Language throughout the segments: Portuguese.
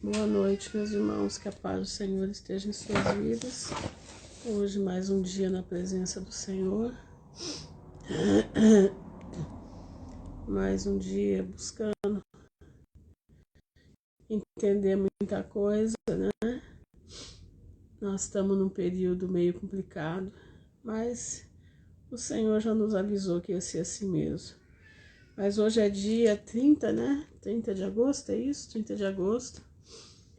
Boa noite, meus irmãos, que a paz do Senhor esteja em suas vidas. Hoje mais um dia na presença do Senhor. Mais um dia buscando entender muita coisa, né? Nós estamos num período meio complicado, mas o Senhor já nos avisou que ia ser assim mesmo. Mas hoje é dia 30, né? 30 de agosto, é isso? 30 de agosto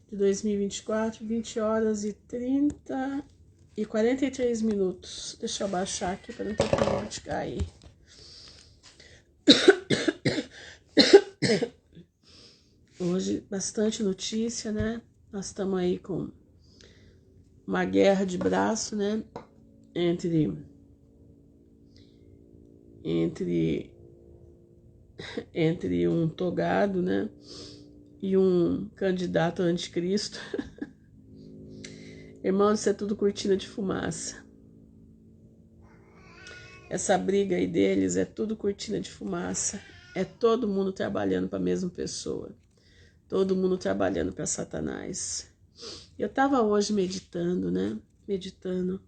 de 2024, 20 horas e 43 minutos. Deixa eu abaixar aqui para não ter problema de cair. Hoje, bastante notícia, né? Nós estamos aí com uma guerra de braço, né? Entre um togado, né? E um candidato anticristo. Irmãos, isso é tudo cortina de fumaça. Essa briga aí deles é tudo cortina de fumaça. É todo mundo trabalhando para a mesma pessoa. Todo mundo trabalhando para Satanás. Eu estava hoje meditando, né? Meditando.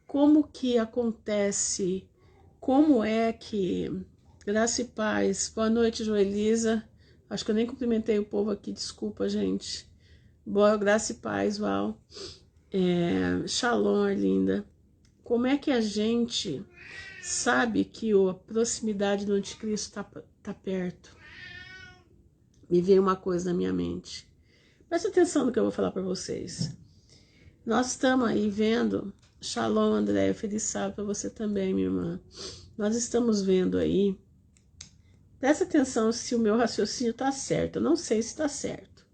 Como que acontece, como é que... Graça e paz. Boa noite, Joelisa. Acho que eu nem cumprimentei o povo aqui, desculpa, gente. Boa, graça e paz, Val. Shalom, linda. Como é que a gente sabe que a proximidade do anticristo tá perto? Me veio uma coisa na minha mente. Presta atenção no que eu vou falar para vocês. Nós estamos aí vendo... Shalom, André, feliz sábado para você também, minha irmã. Nós estamos vendo aí... Presta atenção se o meu raciocínio está certo. Eu não sei se está certo.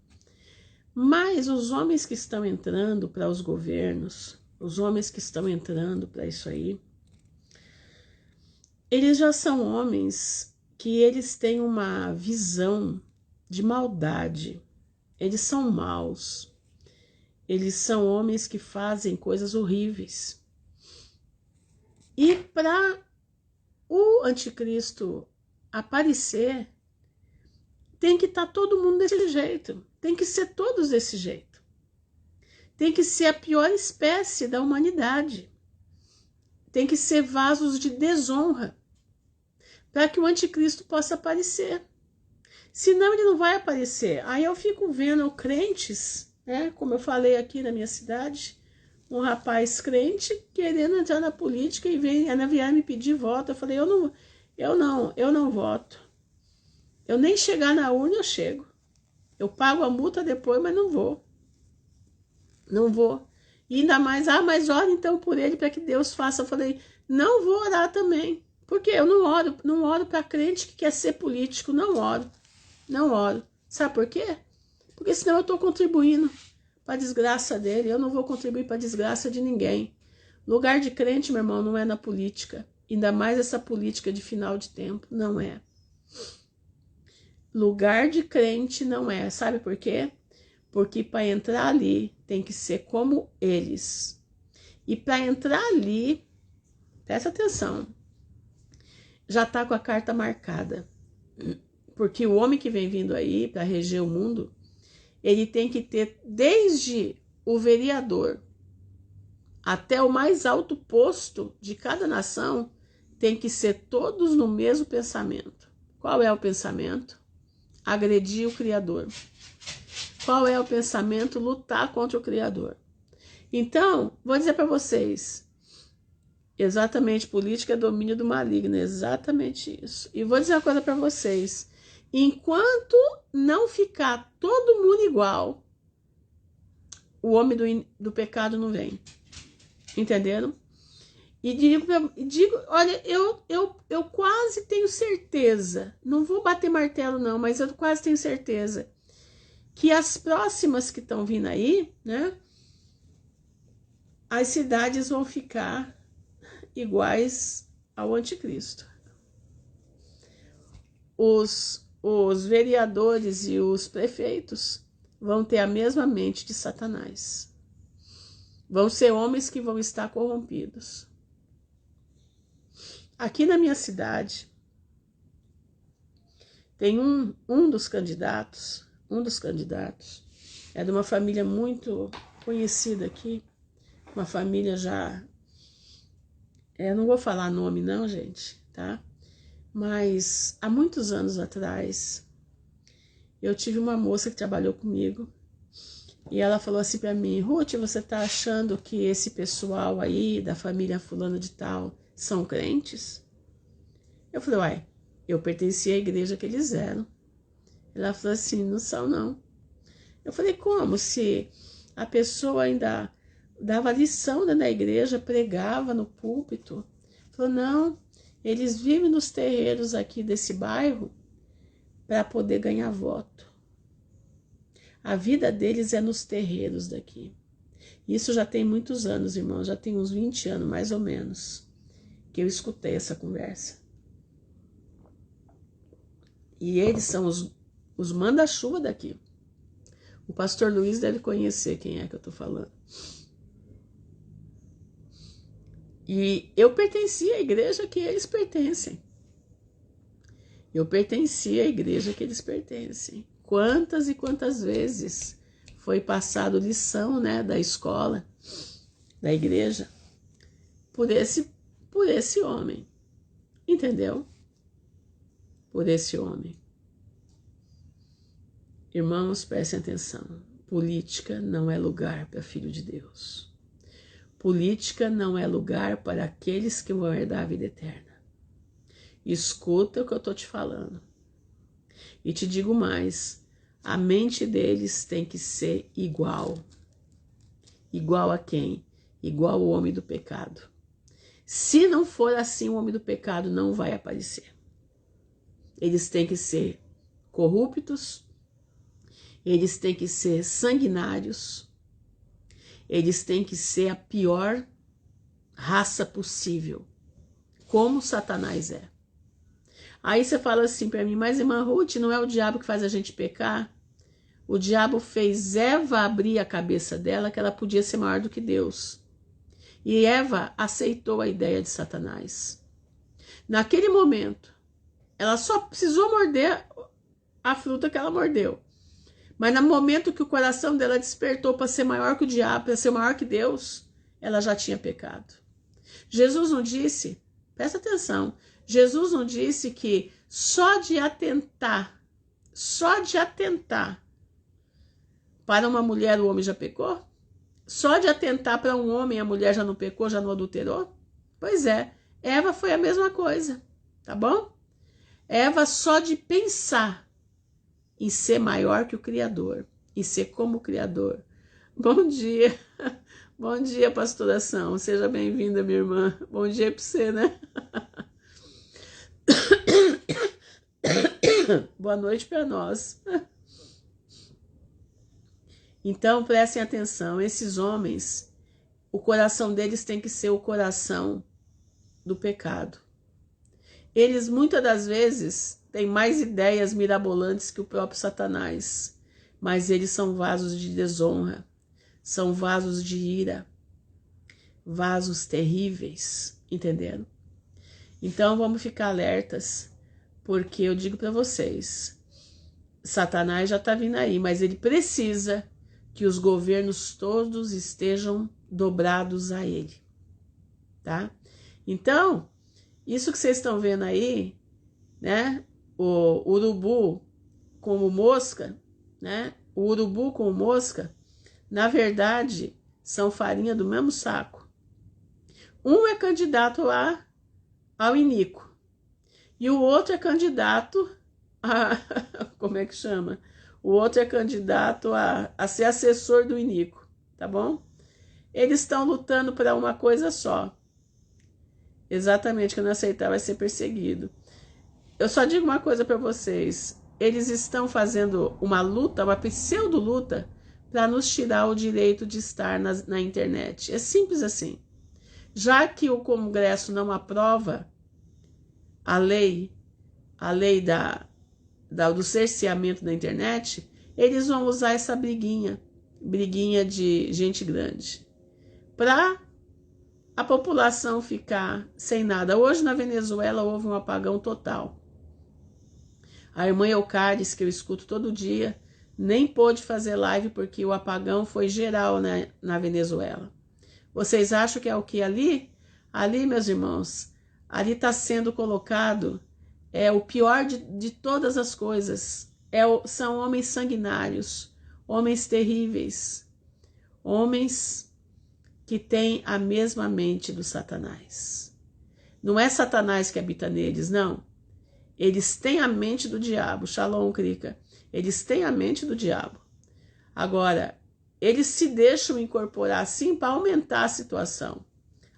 Mas os homens que estão entrando para os governos, os homens que estão entrando para isso aí, eles já são homens que eles têm uma visão de maldade. Eles são maus. Eles são homens que fazem coisas horríveis. E para o anticristo aparecer, tem que estar todo mundo desse jeito. Tem que ser todos desse jeito. Tem que ser a pior espécie da humanidade. Tem que ser vasos de desonra para que o anticristo possa aparecer. Senão ele não vai aparecer. Aí eu fico vendo crentes, né, como eu falei aqui na minha cidade, um rapaz crente querendo entrar na política e vieram me pedir voto. Eu falei, eu não voto. Eu nem chegar na urna eu chego. Eu pago a multa depois, mas não vou. Não vou. E ainda mais, mas ora então por ele para que Deus faça. Eu falei, não vou orar também. Porque eu não oro para crente que quer ser político, não oro. Não oro. Sabe por quê? Porque senão eu estou contribuindo para a desgraça dele. Eu não vou contribuir para a desgraça de ninguém. Lugar de crente, meu irmão, não é na política. Ainda mais essa política de final de tempo. Não é. Lugar de crente não é. Sabe por quê? Porque para entrar ali tem que ser como eles. E para entrar ali, presta atenção, já está com a carta marcada. Porque o homem que vem vindo aí para reger o mundo, ele tem que ter desde o vereador até o mais alto posto de cada nação, tem que ser todos no mesmo pensamento. Qual é o pensamento? Agredir o Criador. Qual é o pensamento? Lutar contra o Criador. Então, vou dizer para vocês, exatamente, política é domínio do maligno, exatamente isso. E vou dizer uma coisa para vocês, enquanto não ficar todo mundo igual, o homem do pecado não vem. Entenderam? E digo, olha, eu quase tenho certeza, não vou bater martelo não, mas eu quase tenho certeza que as próximas que estão vindo aí, né, as cidades vão ficar iguais ao anticristo. Os vereadores e os prefeitos vão ter a mesma mente de Satanás. Vão ser homens que vão estar corrompidos. Aqui na minha cidade, tem um dos candidatos, um dos candidatos, é de uma família muito conhecida aqui, uma família já... não vou falar nome não, gente, tá? Mas há muitos anos atrás, eu tive uma moça que trabalhou comigo e ela falou assim para mim: Ruth, você tá achando que esse pessoal aí da família fulana de tal são crentes? Eu falei: uai, eu pertencia à igreja que eles eram. Ela falou assim: não são não. Eu falei: como? Se a pessoa ainda dava lição na igreja, pregava no púlpito. Falou: não, eles vivem nos terreiros aqui desse bairro para poder ganhar voto. A vida deles é nos terreiros daqui. Isso já tem muitos anos, irmão, já tem uns 20 anos, mais ou menos, que eu escutei essa conversa. E eles são os manda-chuva daqui. O pastor Luiz deve conhecer quem é que eu tô falando. E eu pertencia à igreja que eles pertencem. Eu pertencia à igreja que eles pertencem. Quantas e quantas vezes foi passado lição, né, da escola, da igreja, por esse homem. Entendeu? Por esse homem. Irmãos, prestem atenção. Política não é lugar para filho de Deus. Política não é lugar para aqueles que vão herdar a vida eterna. Escuta o que eu estou te falando. E te digo mais, a mente deles tem que ser igual. Igual a quem? Igual ao homem do pecado. Se não for assim, o homem do pecado não vai aparecer. Eles têm que ser corruptos, eles têm que ser sanguinários, eles têm que ser a pior raça possível, como Satanás é. Aí você fala assim para mim: mas irmã Ruth, não é o diabo que faz a gente pecar? O diabo fez Eva abrir a cabeça dela que ela podia ser maior do que Deus. E Eva aceitou a ideia de Satanás. Naquele momento, ela só precisou morder a fruta que ela mordeu. Mas no momento que o coração dela despertou para ser maior que o diabo, para ser maior que Deus, ela já tinha pecado. Jesus não disse, presta atenção, Jesus não disse que só de atentar para uma mulher o homem já pecou? Só de atentar para um homem a mulher já não pecou, já não adulterou? Pois é, Eva foi a mesma coisa, tá bom? Eva só de pensar em ser maior que o Criador, em ser como o Criador. Bom dia, bom dia, pastoração, seja bem-vinda, minha irmã. Bom dia para você, né? Boa noite para nós. Então, prestem atenção, esses homens, o coração deles tem que ser o coração do pecado. Eles, muitas das vezes, têm mais ideias mirabolantes que o próprio Satanás, mas eles são vasos de desonra, são vasos de ira, vasos terríveis, entendendo? Então, vamos ficar alertas, porque eu digo para vocês, Satanás já está vindo aí, mas ele precisa que os governos todos estejam dobrados a ele, tá? Então, isso que vocês estão vendo aí, né? O urubu como mosca, né? O urubu com mosca, na verdade, são farinha do mesmo saco. Um é candidato ao iníquo e o outro é candidato a... como é que chama? O outro é candidato a ser assessor do iníquo, tá bom? Eles estão lutando para uma coisa só. Exatamente, que não aceitar vai ser perseguido. Eu só digo uma coisa para vocês. Eles estão fazendo uma luta, uma pseudo-luta, para nos tirar o direito de estar na internet. É simples assim. Já que o Congresso não aprova a lei do cerceamento da internet, eles vão usar essa briguinha de gente grande, para a população ficar sem nada. Hoje na Venezuela houve um apagão total. A irmã Eucáris, que eu escuto todo dia, nem pôde fazer live porque o apagão foi geral, né, na Venezuela. Vocês acham que é o que ali? Ali, meus irmãos, ali está sendo colocado o pior de todas as coisas. São homens sanguinários, homens terríveis, homens que têm a mesma mente do Satanás. Não é Satanás que habita neles, não. Eles têm a mente do diabo. Shalom, Krika. Eles têm a mente do diabo. Agora, eles se deixam incorporar assim para aumentar a situação,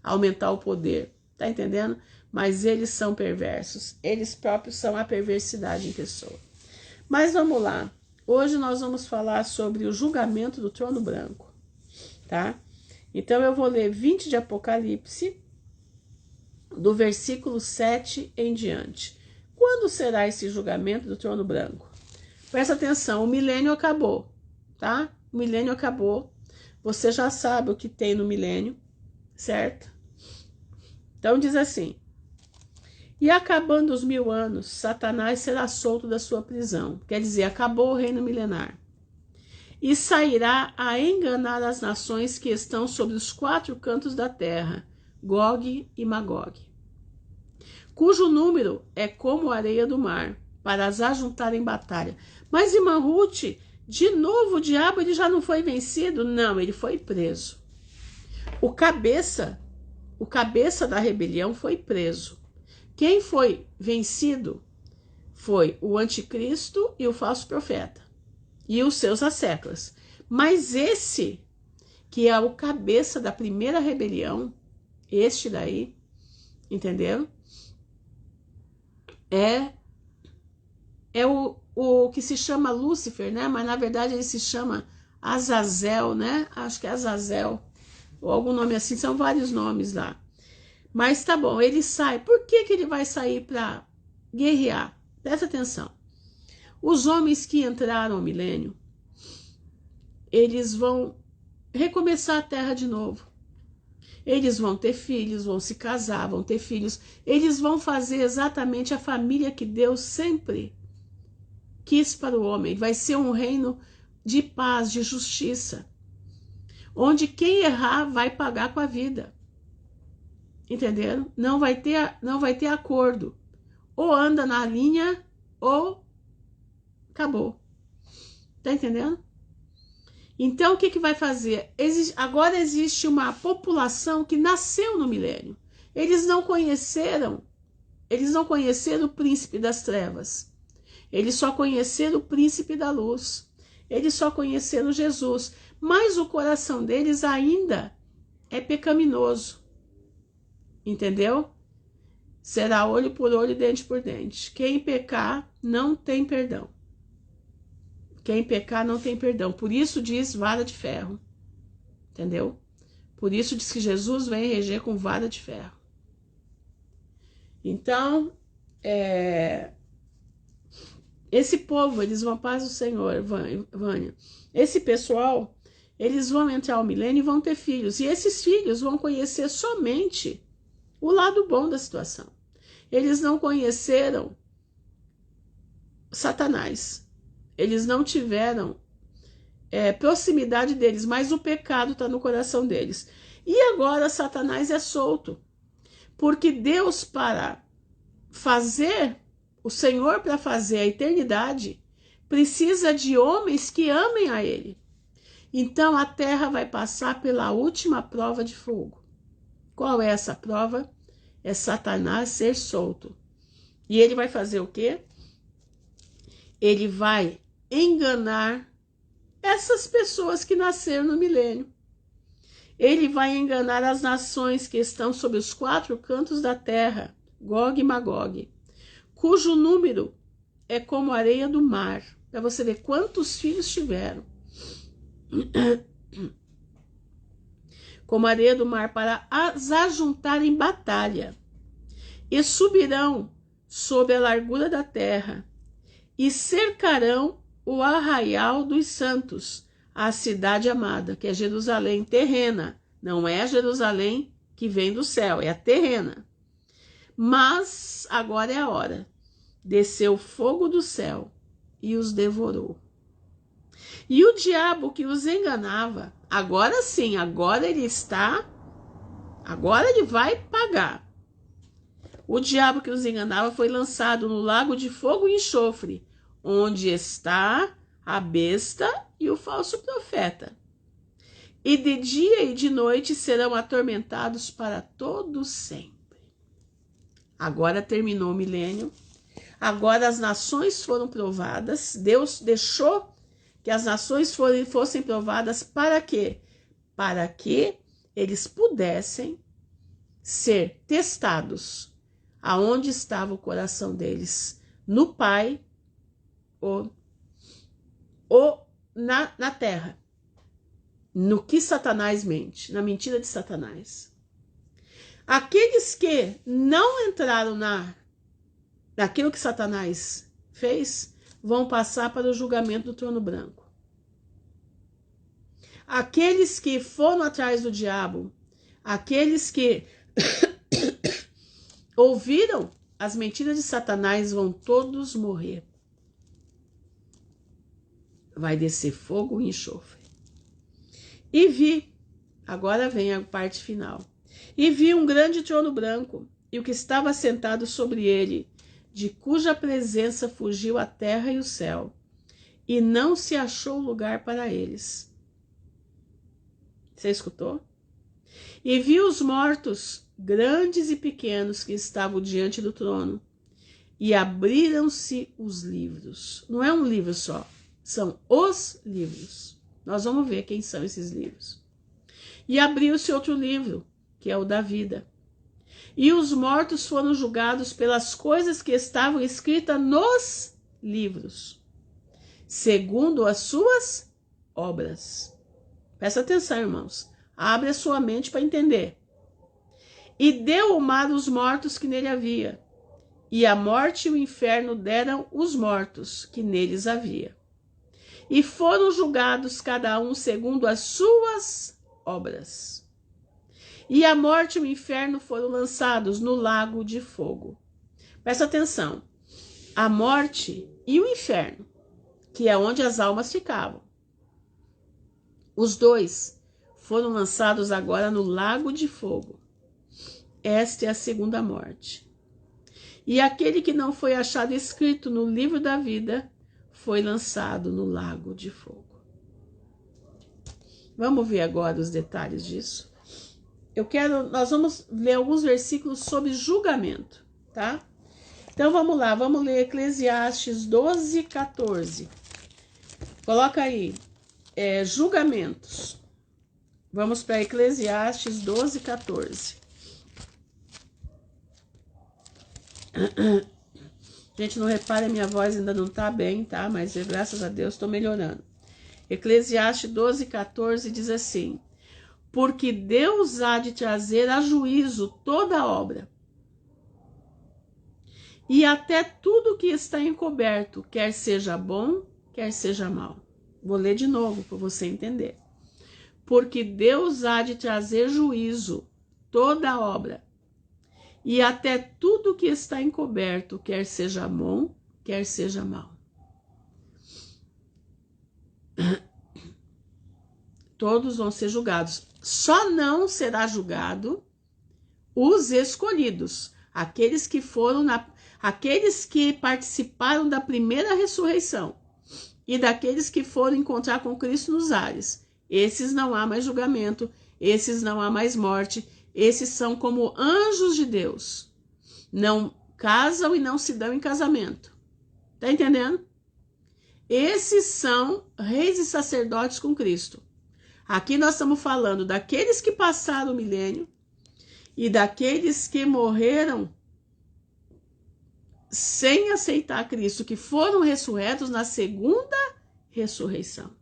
aumentar o poder. Tá entendendo? Mas eles são perversos. Eles próprios são a perversidade em pessoa. Mas vamos lá. Hoje nós vamos falar sobre o julgamento do trono branco. Tá? Então eu vou ler 20 de Apocalipse, do versículo 7 em diante. Quando será esse julgamento do trono branco? Presta atenção, o milênio acabou, tá? O milênio acabou. Você já sabe o que tem no milênio, certo? Então diz assim: e acabando os 1000 anos, Satanás será solto da sua prisão. Quer dizer, acabou o reino milenar. E sairá a enganar as nações que estão sobre os 4 cantos da terra, Gog e Magog, cujo número é como a areia do mar, para as ajuntar em batalha. Mas, irmã Ruth, de novo o diabo ele já não foi vencido? Não, ele foi preso. O cabeça da rebelião foi preso. Quem foi vencido foi o anticristo e o falso profeta e os seus asseclas. Mas esse, que é o cabeça da primeira rebelião, este daí, entendeu? É o que se chama Lúcifer, né? Mas na verdade ele se chama Azazel, né? Acho que é Azazel, ou algum nome assim, são vários nomes lá. Mas tá bom, ele sai. Por que ele vai sair para guerrear? Presta atenção. Os homens que entraram ao milênio, eles vão recomeçar a terra de novo. Eles vão ter filhos, vão se casar, vão ter filhos. Eles vão fazer exatamente a família que Deus sempre quis para o homem. Vai ser um reino de paz, de justiça, onde quem errar vai pagar com a vida. Entenderam? Não vai ter acordo. Ou anda na linha ou acabou. Tá entendendo? Então, o que vai fazer? Agora existe uma população que nasceu no milênio. Eles não conheceram o príncipe das trevas. Eles só conheceram o príncipe da luz. Eles só conheceram Jesus. Mas o coração deles ainda é pecaminoso. Entendeu? Será olho por olho, dente por dente. Quem pecar não tem perdão. Quem pecar não tem perdão. Por isso diz vara de ferro. Entendeu? Por isso diz que Jesus vem reger com vara de ferro. Então, esse povo, eles vão paz do Senhor, Vânia. Esse pessoal, eles vão entrar ao milênio e vão ter filhos. E esses filhos vão conhecer somente o lado bom da situação. Eles não conheceram Satanás. Eles não tiveram proximidade deles, mas o pecado está no coração deles. E agora Satanás é solto. Porque Deus, para fazer, o Senhor para fazer a eternidade, precisa de homens que amem a Ele. Então a terra vai passar pela última prova de fogo. Qual é essa prova? É Satanás ser solto. E ele vai fazer o quê? Ele vai enganar essas pessoas que nasceram no milênio. Ele vai enganar as nações que estão sob os 4 cantos da terra, Gog e Magog, cujo número é como a areia do mar, para você ver quantos filhos tiveram. Como a areia do mar, para as ajuntar em batalha, e subirão sob a largura da terra, e cercarão o arraial dos santos, a cidade amada, que é Jerusalém terrena, não é a Jerusalém que vem do céu, é a terrena. Mas agora é a hora. Desceu fogo do céu e os devorou. E o diabo que os enganava, agora sim, agora ele vai pagar. O diabo que os enganava foi lançado no lago de fogo e enxofre, onde está a besta e o falso profeta. E de dia e de noite serão atormentados para todo sempre. Agora terminou o milênio. Agora as nações foram provadas. Deus deixou que as nações fossem provadas para quê? Para que eles pudessem ser testados. Aonde estava o coração deles? No Pai ou na terra? No que Satanás mente? Na mentira de Satanás. Aqueles que não entraram naquilo que Satanás fez, vão passar para o julgamento do trono branco. Aqueles que foram atrás do diabo, aqueles que ouviram as mentiras de Satanás, vão todos morrer. Vai descer fogo e enxofre. E vi, agora vem a parte final, e vi um grande trono branco, e o que estava sentado sobre ele, de cuja presença fugiu a terra e o céu, e não se achou lugar para eles. Você escutou? E vi os mortos, grandes e pequenos, que estavam diante do trono, e abriram-se os livros. Não é um livro só, são os livros. Nós vamos ver quem são esses livros. E abriu-se outro livro, que é o da vida. E os mortos foram julgados pelas coisas que estavam escritas nos livros, segundo as suas obras. Presta atenção, irmãos. Abre a sua mente para entender. E deu o mar os mortos que nele havia, e a morte e o inferno deram os mortos que neles havia. E foram julgados cada um segundo as suas obras. E a morte e o inferno foram lançados no lago de fogo. Presta atenção. A morte e o inferno, que é onde as almas ficavam, os dois foram lançados agora no lago de fogo. Esta é a segunda morte. E aquele que não foi achado escrito no livro da vida foi lançado no lago de fogo. Vamos ver agora os detalhes disso. Nós vamos ler alguns versículos sobre julgamento, tá? Então vamos lá, vamos ler Eclesiastes 12, 14. Coloca aí, julgamentos. Vamos para Eclesiastes 12, 14. Gente, não repare, minha voz ainda não tá bem, tá? Mas graças a Deus estou melhorando. Eclesiastes 12, 14 diz assim: porque Deus há de trazer a juízo toda obra, e até tudo que está encoberto, quer seja bom, quer seja mal. Vou ler de novo para você entender. Porque Deus há de trazer juízo toda obra, e até tudo que está encoberto, quer seja bom, quer seja mal. Todos vão ser julgados. Só não será julgado os escolhidos, aqueles que participaram da primeira ressurreição e daqueles que foram encontrar com Cristo nos ares. Esses não há mais julgamento, esses não há mais morte. Esses são como anjos de Deus. Não casam e não se dão em casamento. Tá entendendo? Esses são reis e sacerdotes com Cristo. Aqui nós estamos falando daqueles que passaram o milênio e daqueles que morreram sem aceitar Cristo, que foram ressurretos na segunda ressurreição.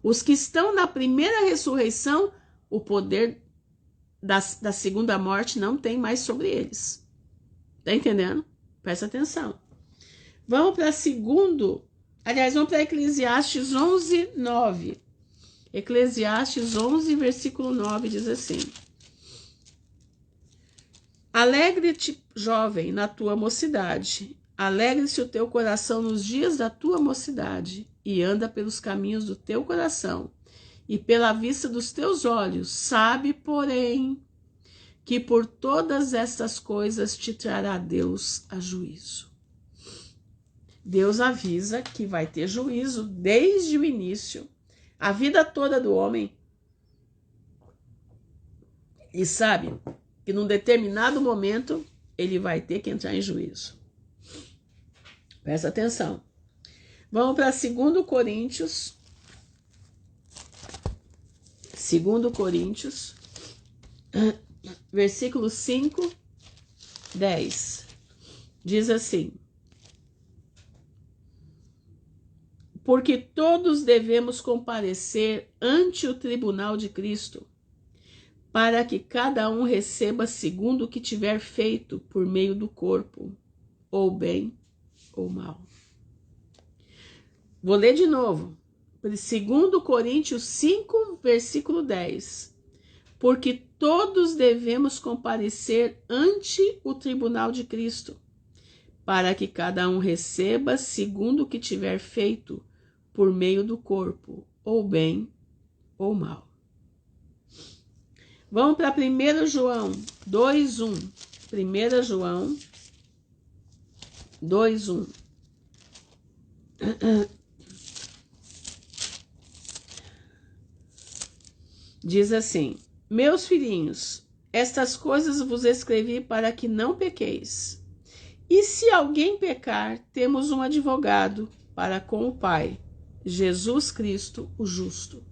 Os que estão na primeira ressurreição, o poder da segunda morte não tem mais sobre eles. Tá entendendo? Presta atenção. Vamos para vamos para Eclesiastes 11, 9. Eclesiastes 11, versículo 9 diz assim: alegre-te, jovem, na tua mocidade, Alegre-se o teu coração nos dias da tua mocidade, e anda pelos caminhos do teu coração, e pela vista dos teus olhos. Sabe, porém, que por todas estas coisas te trará Deus a juízo. Deus avisa que vai ter juízo desde o início, a vida toda do homem. E sabe que num determinado momento ele vai ter que entrar em juízo. Presta atenção. Vamos para 2 Coríntios. 2 Coríntios, versículo 5, 10. Diz assim: porque todos devemos comparecer ante o tribunal de Cristo, para que cada um receba segundo o que tiver feito por meio do corpo, ou bem ou mal. Vou ler de novo. 2 Coríntios 5, versículo 10. Porque todos devemos comparecer ante o tribunal de Cristo, para que cada um receba segundo o que tiver feito por meio do corpo, ou bem ou mal. Vamos para 1 João 2:1. 1 João 2:1. Diz assim: meus filhinhos, estas coisas vos escrevi para que não pequeis. E se alguém pecar, temos um advogado para com o Pai, Jesus Cristo, o justo.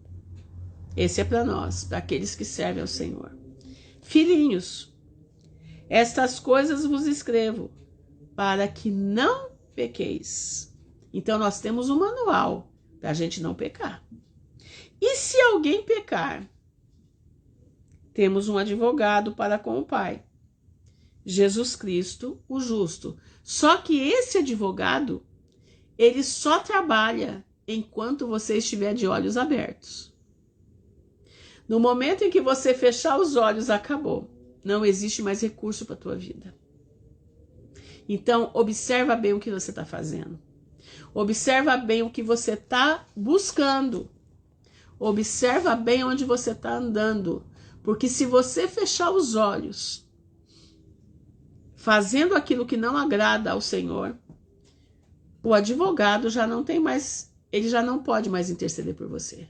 Esse é para nós, para aqueles que servem ao Senhor. Filhinhos, estas coisas vos escrevo para que não pequeis. Então nós temos um manual para a gente não pecar. E se alguém pecar, temos um advogado para com o Pai, Jesus Cristo, o justo. Só que esse advogado, ele só trabalha enquanto você estiver de olhos abertos. No momento em que você fechar os olhos, acabou. Não existe mais recurso para a tua vida. Então, observa bem o que você está fazendo. Observa bem o que você está buscando. Observa bem onde você está andando. Porque se você fechar os olhos, fazendo aquilo que não agrada ao Senhor, o advogado já não tem mais, ele já não pode mais interceder por você.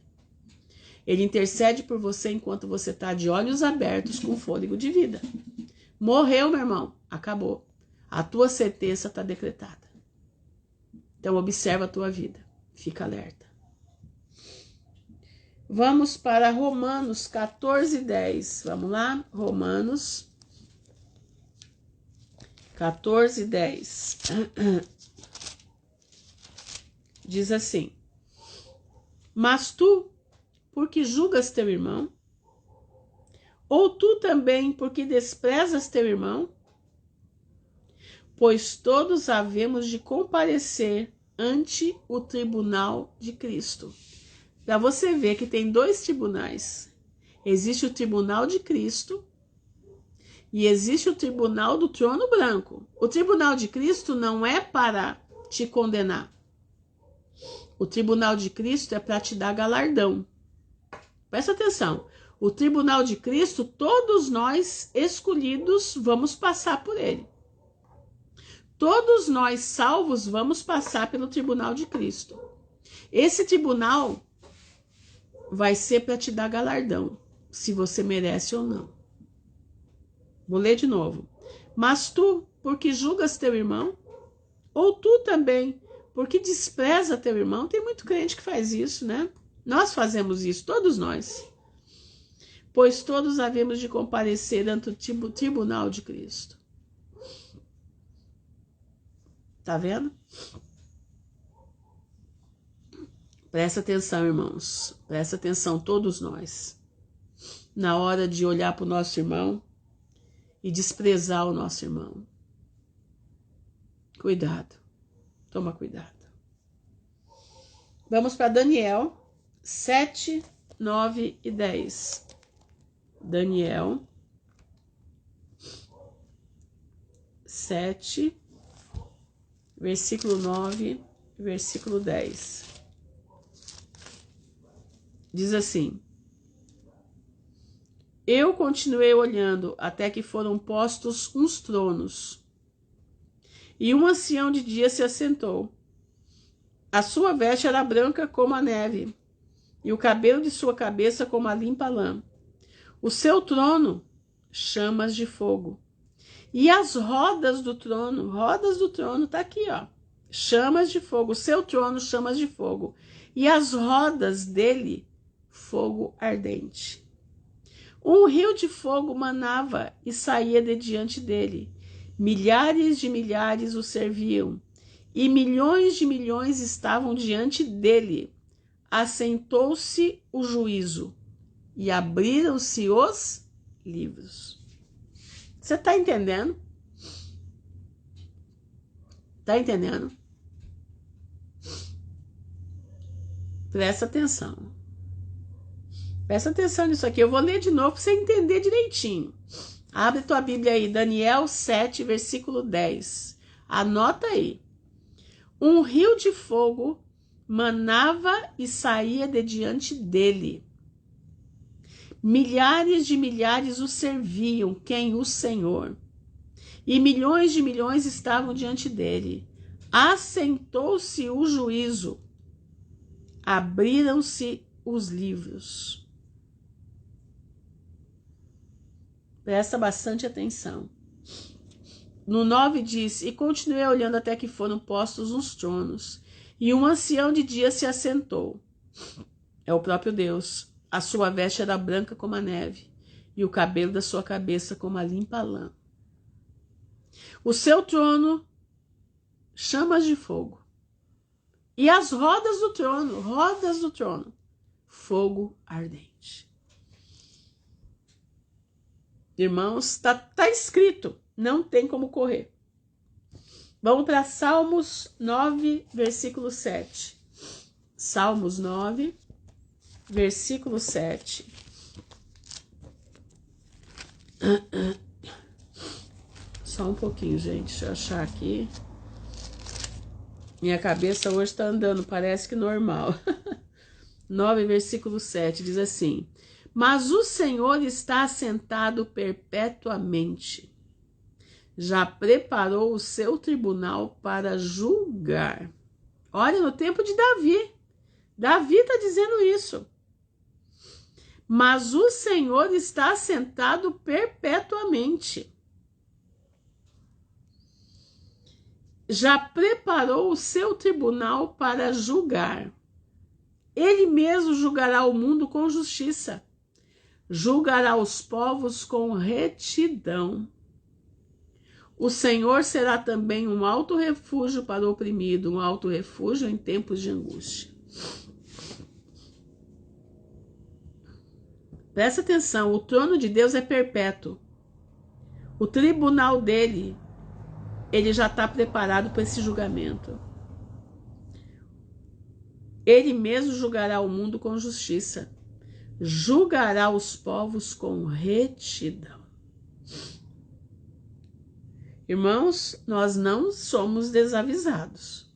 Ele intercede por você enquanto você está de olhos abertos com fôlego de vida. Morreu, meu irmão, acabou. A tua sentença está decretada. Então observa a tua vida, fica alerta. Vamos para Romanos 14:10. Vamos lá? Romanos 14:10. Diz assim: mas tu, porque julgas teu irmão? Ou tu também, porque desprezas teu irmão? Pois todos havemos de comparecer ante o tribunal de Cristo. Para você ver que tem dois tribunais. Existe o tribunal de Cristo e existe o tribunal do trono branco. O tribunal de Cristo não é para te condenar. O tribunal de Cristo é para te dar galardão. Presta atenção. O tribunal de Cristo, todos nós escolhidos vamos passar por ele. Todos nós salvos vamos passar pelo tribunal de Cristo. Esse tribunal vai ser para te dar galardão, se você merece ou não. Vou ler de novo. Mas tu, porque julgas teu irmão? Ou tu também, porque despreza teu irmão? Tem muito crente que faz isso, né? Nós fazemos isso, todos nós. Pois todos havemos de comparecer ante o tribunal de Cristo. Tá vendo? Presta atenção, irmãos. Presta atenção, todos nós. Na hora de olhar para o nosso irmão e desprezar o nosso irmão. Cuidado. Toma cuidado. Vamos para Daniel 7, 9 e 10. Daniel 7, versículo 9, versículo 10. Diz assim: eu continuei olhando até que foram postos uns tronos, e um ancião de dia se assentou. A sua veste era branca como a neve, e o cabelo de sua cabeça como a limpa lã. O seu trono, chamas de fogo. E as rodas do trono, tá aqui, ó. Chamas de fogo. O seu trono, chamas de fogo. E as rodas dele, fogo ardente. Um rio de fogo manava e saía de diante dele. Milhares de milhares o serviam, e milhões de milhões estavam diante dele. Assentou-se o juízo, e abriram-se os livros. Você está entendendo? Está entendendo? Presta atenção. Presta atenção nisso aqui. Eu vou ler de novo para você entender direitinho. Abre tua Bíblia aí, Daniel 7, versículo 10. Anota aí. Um rio de fogo manava e saía de diante dele. Milhares de milhares o serviam, quem? O Senhor. E milhões de milhões estavam diante dele. Assentou-se o juízo. Abriram-se os livros. Presta bastante atenção. No 9 diz: e continuei olhando até que foram postos uns tronos, e um ancião de dia se assentou. É o próprio Deus. A sua veste era branca como a neve, e o cabelo da sua cabeça como a limpa lã. O seu trono, chamas de fogo. E as rodas do trono, fogo ardente. Irmãos, tá escrito, não tem como correr. Vamos para Salmos 9, versículo 7. Salmos 9, versículo 7. Só um pouquinho, gente, deixa eu achar aqui. Minha cabeça hoje está andando, parece que normal. 9, versículo 7, diz assim: mas o Senhor está assentado perpetuamente. Já preparou o seu tribunal para julgar. Olha, no tempo de Davi. Davi está dizendo isso. Mas o Senhor está assentado perpetuamente. Já preparou o seu tribunal para julgar. Ele mesmo julgará o mundo com justiça. Julgará os povos com retidão. O Senhor será também um alto refúgio para o oprimido, um alto refúgio em tempos de angústia. Presta atenção, o trono de Deus é perpétuo. O tribunal dele, ele já está preparado para esse julgamento. Ele mesmo julgará o mundo com justiça. Julgará os povos com retidão. Irmãos, nós não somos desavisados.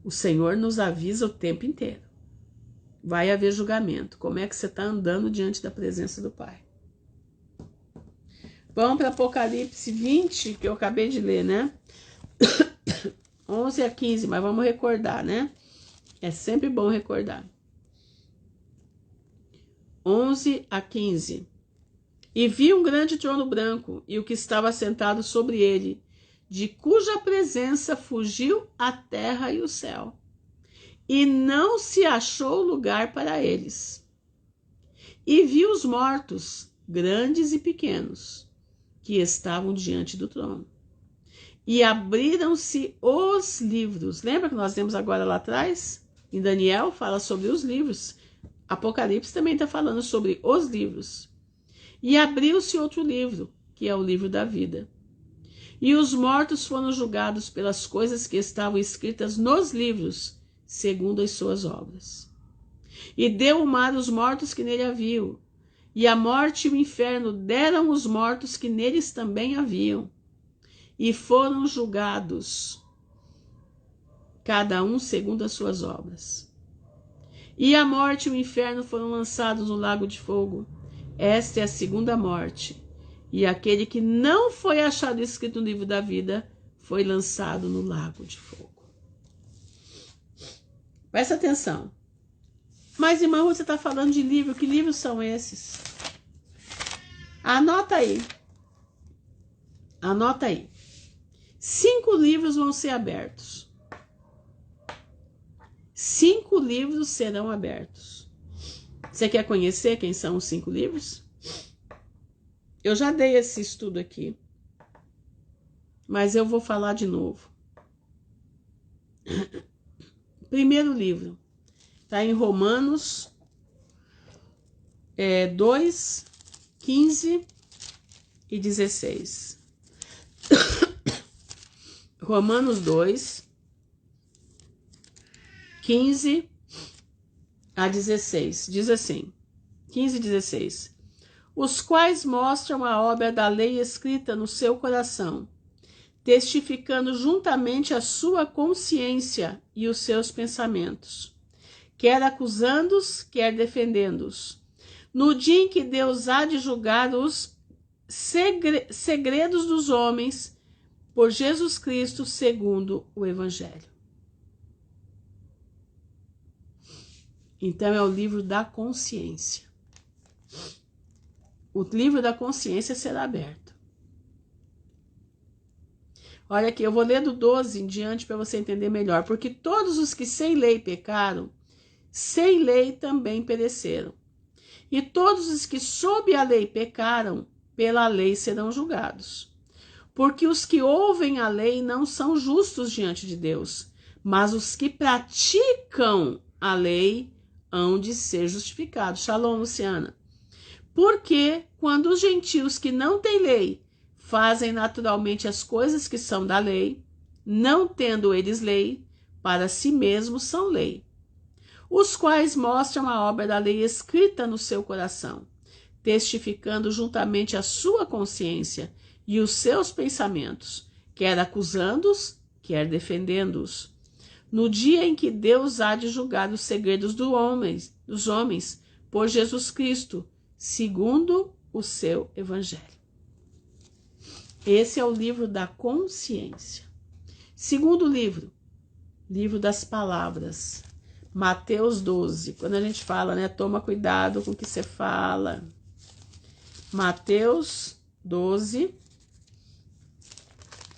O Senhor nos avisa o tempo inteiro. Vai haver julgamento. Como é que você está andando diante da presença do Pai? Vamos para Apocalipse 20, que eu acabei de ler, né? 11 a 15, mas vamos recordar, né? É sempre bom recordar. 11 a 15. E vi um grande trono branco, e o que estava sentado sobre ele, de cuja presença fugiu a terra e o céu, e não se achou lugar para eles. E vi os mortos, grandes e pequenos, que estavam diante do trono. E abriram-se os livros. Lembra que nós lemos agora lá atrás? Em Daniel fala sobre os livros. Apocalipse também está falando sobre os livros. E abriu-se outro livro, que é o livro da vida. E os mortos foram julgados pelas coisas que estavam escritas nos livros, segundo as suas obras. E deu o mar os mortos que nele haviam, e a morte e o inferno deram os mortos que neles também haviam, e foram julgados. cada um segundo as suas obras. E a morte e o inferno foram lançados no lago de fogo. Esta é a segunda morte. E aquele que não foi achado escrito no livro da vida foi lançado no lago de fogo. Presta atenção. Mas, irmã, você está falando de livro. Que livros são esses? Anota aí. Anota aí. 5 livros vão ser abertos. 5 livros serão abertos. Você quer conhecer quem são os 5 livros? Eu já dei esse estudo aqui, mas eu vou falar de novo. Primeiro livro está em Romanos 2, 15 e 16. Romanos 2, 15 a 16. Diz assim, 15 e 16. Os quais mostram a obra da lei escrita no seu coração, testificando juntamente a sua consciência e os seus pensamentos, quer acusando-os, quer defendendo-os, no dia em que Deus há de julgar os segredos dos homens por Jesus Cristo segundo o Evangelho. Então é o livro da consciência. O livro da consciência será aberto. Olha aqui, eu vou ler do 12 em diante para você entender melhor. Porque todos os que sem lei pecaram, sem lei também pereceram. E todos os que sob a lei pecaram, pela lei serão julgados. Porque os que ouvem a lei não são justos diante de Deus, mas os que praticam a lei hão de ser justificados. Shalom, Luciana. Porque quando os gentios que não têm lei fazem naturalmente as coisas que são da lei, não tendo eles lei, para si mesmos são lei, os quais mostram a obra da lei escrita no seu coração, testificando juntamente a sua consciência e os seus pensamentos, quer acusando-os, quer defendendo-os, no dia em que Deus há de julgar os segredos dos homens por Jesus Cristo, segundo o seu Evangelho. Esse é o livro da consciência. Segundo livro, livro das palavras, Mateus 12. Quando a gente fala, né, toma cuidado com o que você fala. Mateus 12,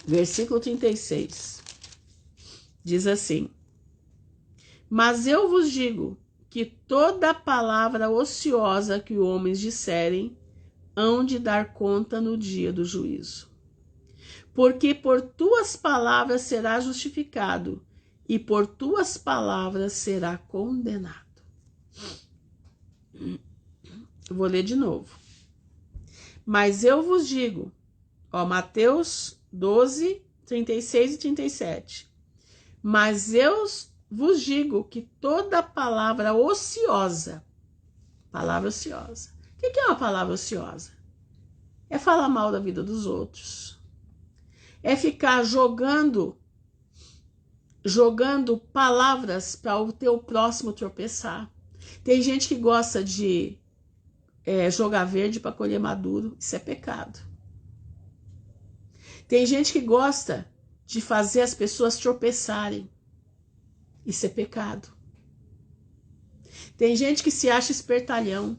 versículo 36. Diz assim: mas eu vos digo que toda palavra ociosa que homens disserem, hão de dar conta no dia do juízo. Porque por tuas palavras será justificado, e por tuas palavras será condenado. Vou ler de novo. Mas eu vos digo, Mateus 12, 36 e 37. Mas eu vos digo que toda palavra ociosa, o que é uma palavra ociosa? É falar mal da vida dos outros. É ficar jogando palavras para o teu próximo tropeçar. Tem gente que gosta de jogar verde para colher maduro. Isso é pecado. Tem gente que gosta de fazer as pessoas tropeçarem. Isso é pecado. Tem gente que se acha espertalhão.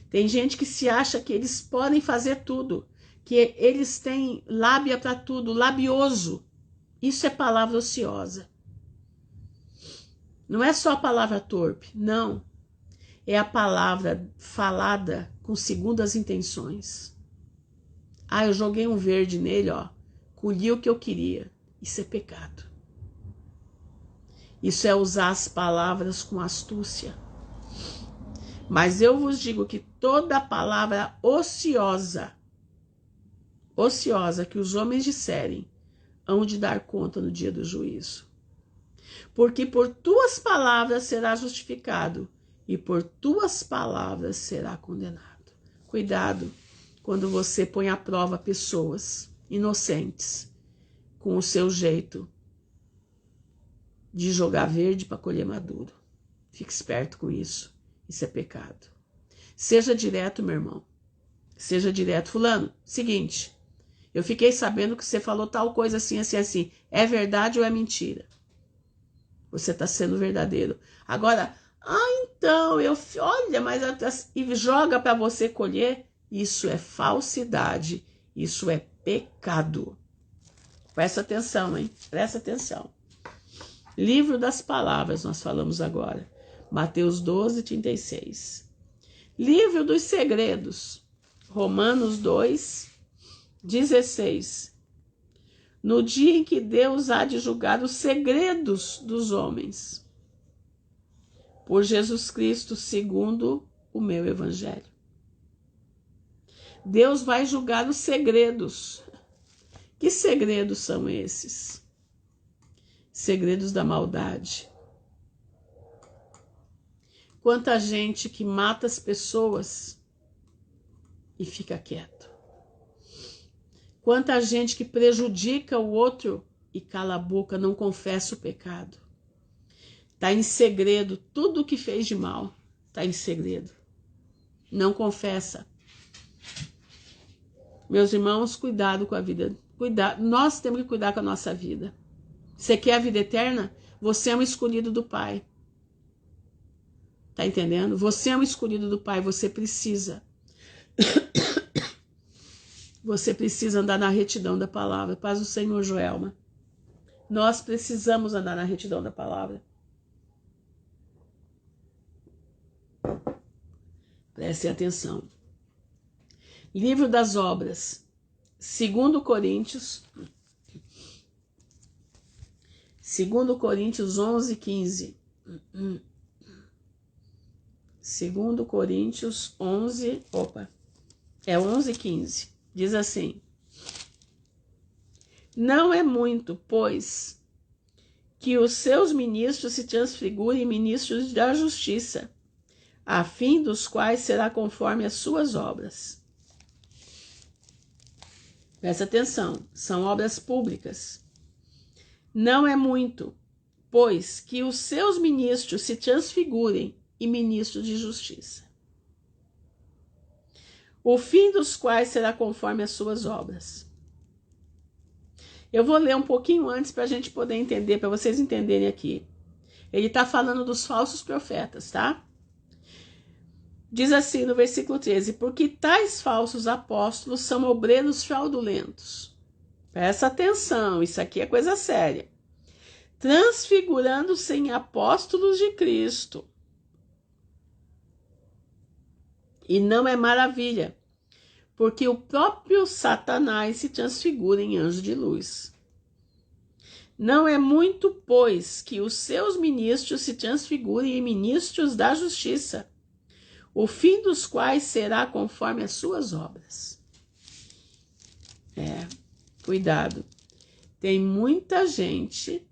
Tem gente que se acha que eles podem fazer tudo, que eles têm lábia para tudo, labioso. Isso é palavra ociosa. Não é só a palavra torpe, não. É a palavra falada com segundas intenções. Eu joguei um verde nele, colhi o que eu queria. Isso é pecado. Isso é usar as palavras com astúcia. Mas eu vos digo que toda palavra ociosa que os homens disserem, hão de dar conta no dia do juízo. Porque por tuas palavras será justificado, e por tuas palavras será condenado. Cuidado quando você põe à prova pessoas inocentes com o seu jeito de jogar verde para colher maduro. Fique esperto com isso. Isso é pecado. Seja direto, meu irmão. Seja direto. Fulano, seguinte, eu fiquei sabendo que você falou tal coisa assim, assim, assim. É verdade ou é mentira? Você está sendo verdadeiro. Agora, então, olha, mas e joga para você colher. Isso é falsidade. Isso é pecado. Presta atenção, hein? Presta atenção. Livro das Palavras, nós falamos agora. Mateus 12, 36. Livro dos Segredos. Romanos 2, 16. No dia em que Deus há de julgar os segredos dos homens. Por Jesus Cristo, segundo o meu evangelho. Deus vai julgar os segredos. Que segredos são esses? Segredos da maldade. Quanta gente que mata as pessoas e fica quieto. Quanta gente que prejudica o outro e cala a boca, não confessa o pecado. Está em segredo, tudo o que fez de mal está em segredo. Não confessa. Meus irmãos, cuidado com a vida. Cuidado. Nós temos que cuidar com a nossa vida. Você quer a vida eterna? Você é um escolhido do Pai. Tá entendendo? Você é um escolhido do Pai, você precisa. Você precisa andar na retidão da palavra. Paz do Senhor, Joelma. Nós precisamos andar na retidão da palavra. Prestem atenção. Livro das Obras. 2 Coríntios. 2 Coríntios 11, 15. 2 Coríntios 11, 11, 15. Diz assim: não é muito, pois, que os seus ministros se transfigurem em ministros da justiça, a fim dos quais será conforme as suas obras. Presta atenção, são obras públicas. Não é muito, pois, que os seus ministros se transfigurem em ministros de justiça, o fim dos quais será conforme as suas obras. Eu vou ler um pouquinho antes para a gente poder entender, para vocês entenderem aqui. Ele está falando dos falsos profetas, tá? Diz assim no versículo 13: porque tais falsos apóstolos são obreiros fraudulentos. Presta atenção, isso aqui é coisa séria. Transfigurando-se em apóstolos de Cristo. E não é maravilha, porque o próprio Satanás se transfigura em anjo de luz. Não é muito, pois, que os seus ministros se transfigurem em ministros da justiça, o fim dos quais será conforme as suas obras. Cuidado. Tem muita gente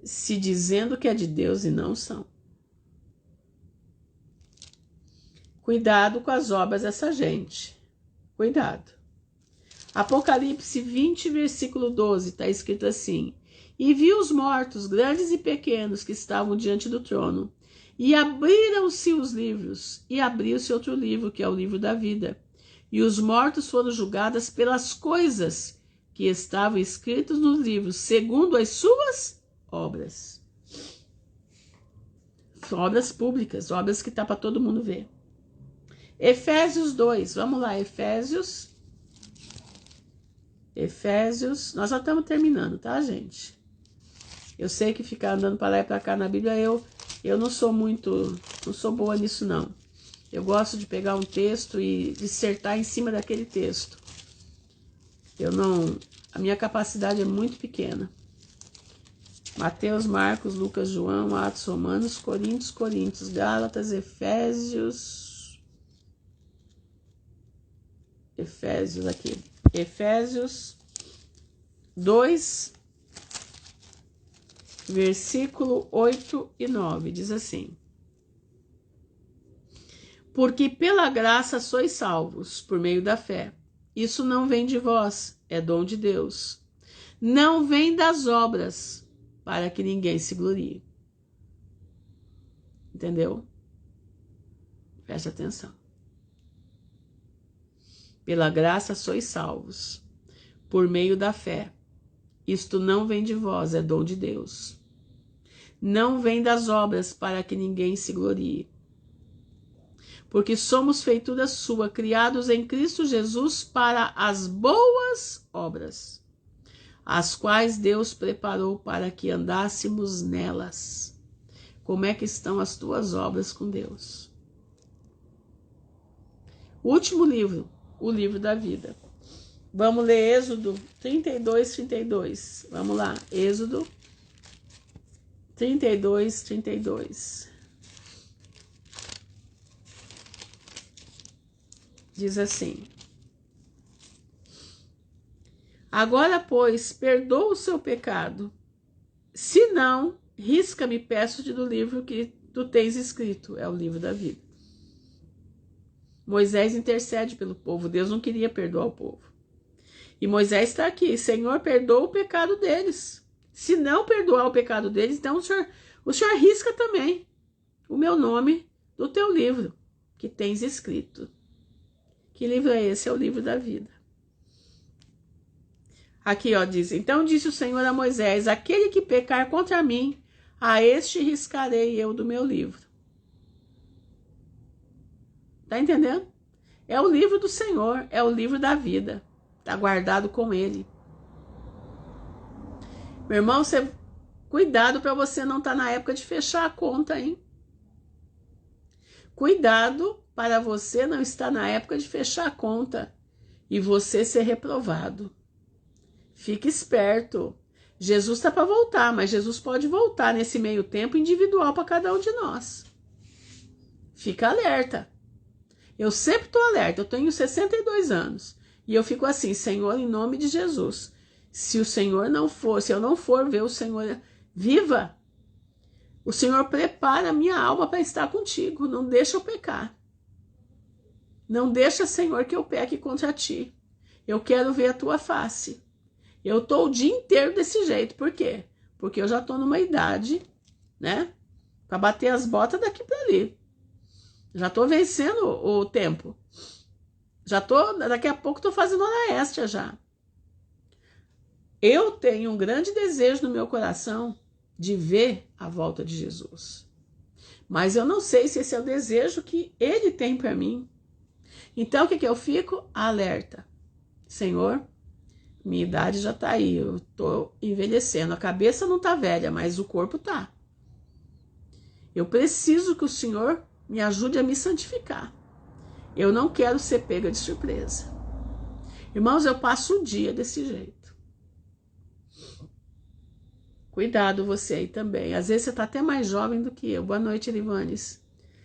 se dizendo que é de Deus e não são. Cuidado com as obras dessa gente. Cuidado. Apocalipse 20, versículo 12, está escrito assim: e vi os mortos, grandes e pequenos, que estavam diante do trono, e abriram-se os livros, e abriu-se outro livro, que é o livro da vida. E os mortos foram julgados pelas coisas que estavam escritas nos livros, segundo as suas obras. Obras públicas, obras que está para todo mundo ver. Efésios 2, vamos lá, Efésios, nós já estamos terminando, tá, gente? Eu sei que ficar andando para lá e para cá na Bíblia, eu não sou boa nisso, não. Eu gosto de pegar um texto e dissertar em cima daquele texto. A minha capacidade é muito pequena. Mateus, Marcos, Lucas, João, Atos, Romanos, Coríntios, Gálatas, Efésios aqui. Efésios 2, versículo 8 e 9, diz assim: porque pela graça sois salvos, por meio da fé. Isso não vem de vós, é dom de Deus. Não vem das obras, para que ninguém se glorie. Entendeu? Preste atenção. Pela graça sois salvos, por meio da fé. Isto não vem de vós, é dom de Deus. Não vem das obras, para que ninguém se glorie. Porque somos feitura sua, criados em Cristo Jesus para as boas obras, as quais Deus preparou para que andássemos nelas. Como é que estão as tuas obras com Deus? Último livro, o livro da vida. Vamos ler Êxodo 32, 32. Vamos lá, Êxodo 32, 32. Diz assim: agora, pois, perdoa o seu pecado. Se não, risca-me, peço-te do livro que tu tens escrito. É o livro da vida. Moisés intercede pelo povo. Deus não queria perdoar o povo. E Moisés está aqui. Senhor, perdoa o pecado deles. Se não perdoar o pecado deles, então o senhor risca também o meu nome do teu livro que tens escrito. Que livro é esse? É o livro da vida. Aqui, ó, diz: então disse o Senhor a Moisés: aquele que pecar contra mim, a este riscarei eu do meu livro. Tá entendendo? É o livro do Senhor, é o livro da vida. Tá guardado com ele. Meu irmão, cuidado para você não estar na época de fechar a conta, hein? Cuidado para você não estar na época de fechar a conta e você ser reprovado. Fique esperto. Jesus está para voltar, mas Jesus pode voltar nesse meio tempo individual para cada um de nós. Fica alerta. Eu sempre estou alerta. Eu tenho 62 anos e eu fico assim: Senhor, em nome de Jesus, se o Senhor não for, se eu não for ver o Senhor viva, o Senhor prepara a minha alma para estar contigo. Não deixa eu pecar. Não deixa, Senhor, que eu peque contra ti. Eu quero ver a tua face. Eu estou o dia inteiro desse jeito. Por quê? Porque eu já estou numa idade, né? Para bater as botas daqui para ali. Já estou vencendo o tempo. Daqui a pouco estou fazendo hora extra já. Eu tenho um grande desejo no meu coração de ver a volta de Jesus. Mas eu não sei se esse é o desejo que ele tem para mim. Então, o que eu fico? Alerta. Senhor, minha idade já está aí, eu estou envelhecendo. A cabeça não está velha, mas o corpo está. Eu preciso que o Senhor me ajude a me santificar. Eu não quero ser pega de surpresa. Irmãos, eu passo o dia desse jeito. Cuidado você aí também. Às vezes você está até mais jovem do que eu. Boa noite, Elivanes.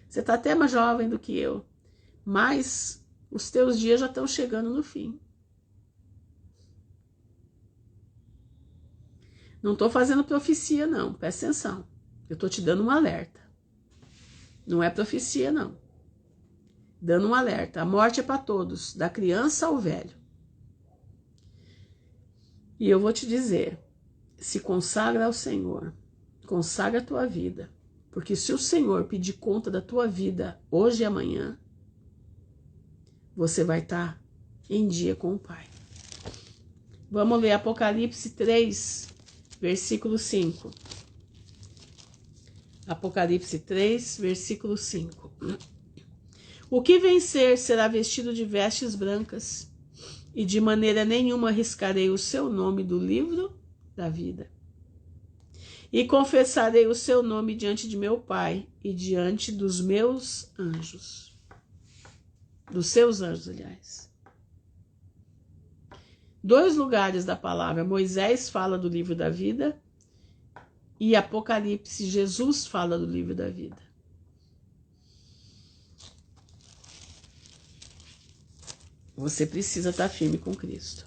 Você está até mais jovem do que eu. Mas os teus dias já estão chegando no fim. Não estou fazendo profecia, não. Presta atenção. Eu estou te dando um alerta. Não é profecia, não. Dando um alerta. A morte é para todos, da criança ao velho. E eu vou te dizer, se consagra ao Senhor. Consagra a tua vida. Porque se o Senhor pedir conta da tua vida hoje e amanhã, você vai estar em dia com o Pai. Vamos ler Apocalipse 3, versículo 5. Apocalipse 3, versículo 5. O que vencer será vestido de vestes brancas, e de maneira nenhuma riscarei o seu nome do livro da vida. E confessarei o seu nome diante de meu Pai e diante dos meus anjos. Dos seus anjos, aliás. 2 lugares da palavra. Moisés fala do livro da vida e Apocalipse, Jesus fala do livro da vida. Você precisa estar firme com Cristo.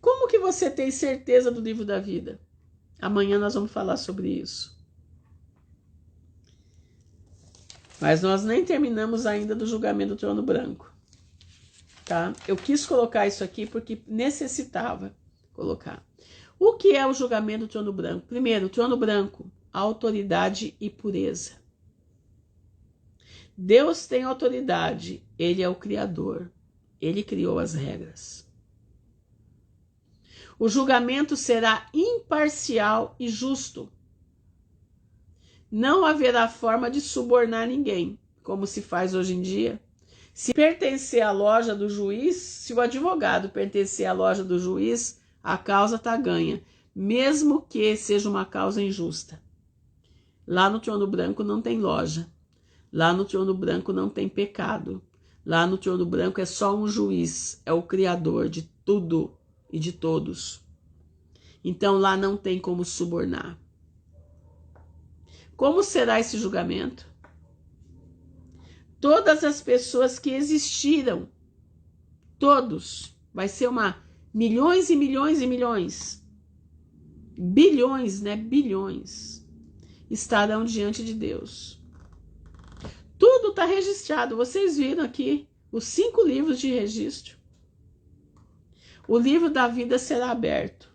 Como que você tem certeza do livro da vida? Amanhã nós vamos falar sobre isso. Mas nós nem terminamos ainda do julgamento do trono branco. Tá? Eu quis colocar isso aqui porque necessitava colocar. O que é o julgamento do trono branco? Primeiro, o trono branco, autoridade e pureza. Deus tem autoridade, ele é o Criador, ele criou as regras. O julgamento será imparcial e justo. Não haverá forma de subornar ninguém, como se faz hoje em dia. Se pertencer à loja do juiz, se o advogado pertencer à loja do juiz, a causa está ganha, mesmo que seja uma causa injusta. Lá no trono branco não tem loja. Lá no trono branco não tem pecado. Lá no trono branco é só um juiz, é o Criador de tudo e de todos. Então lá não tem como subornar. Como será esse julgamento? Todas as pessoas que existiram, todos, vai ser milhões e milhões e milhões, bilhões, né? Bilhões, estarão diante de Deus. Tudo está registrado. Vocês viram aqui os 5 livros de registro. O livro da vida será aberto.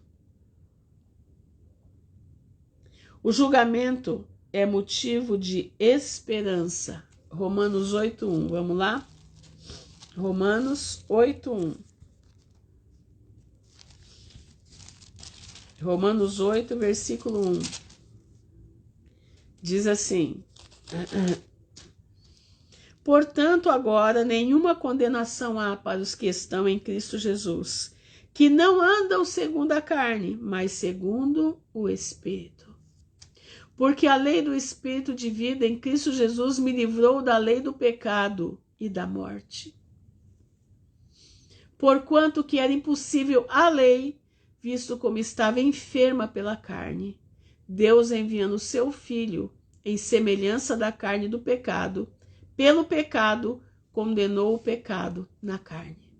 O julgamento é motivo de esperança. Romanos 8:1. Vamos lá? Romanos 8:1. Romanos 8, versículo 1. Diz assim: portanto, agora nenhuma condenação há para os que estão em Cristo Jesus, que não andam segundo a carne, mas segundo o Espírito. Porque a lei do Espírito de vida em Cristo Jesus me livrou da lei do pecado e da morte. Porquanto que era impossível a lei, visto como estava enferma pela carne, Deus enviando o seu Filho em semelhança da carne do pecado, pelo pecado condenou o pecado na carne.